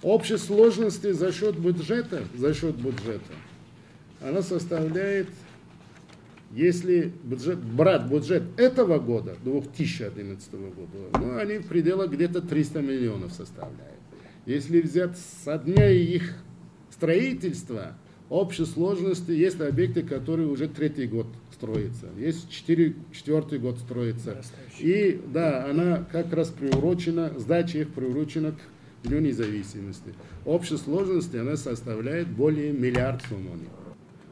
Общей сложности за счет бюджета, она составляет, если брать бюджет этого года, 2011 года, ну, они в пределах где-то 300 миллионов составляют. Если взять со дня их строительства, общей сложности есть объекты, которые уже третий год строятся, есть четвертый год строится. И да, она как раз приурочена, сдача их приурочена к Дню независимости. Общей сложности она составляет более миллиард сомони.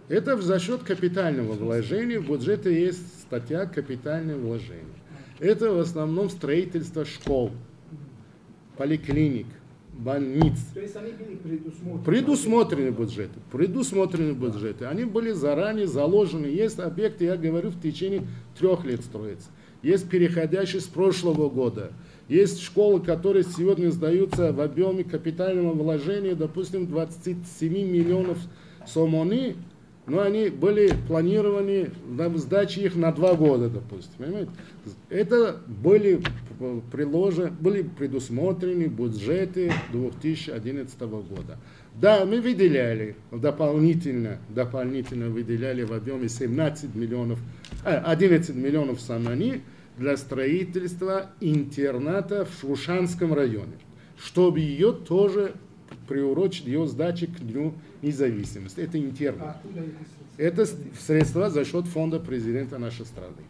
Это за счет капитального вложения. В бюджете есть статья «Капитальное вложение». Это в основном строительство школ, поликлиник, больниц. То есть они были предусмотрены бюджеты. Они были заранее заложены. Есть объекты, я говорю, в течение 3 лет строятся. Есть переходящие с прошлого года. Есть школы, которые сегодня сдаются в объеме капитального вложения, допустим, 27 миллионов сомони, но они были планированы на сдаче их на 2 года, допустим. Понимаете? Это были предусмотрены бюджеты 2011 года. Да, мы выделяли дополнительно выделяли в объеме 11 миллионов сомони для строительства интерната в Шушанском районе, чтобы ее тоже приурочить, ее сдачи к Дню независимости. Это интернат. Это средства за счет фонда президента нашей страны.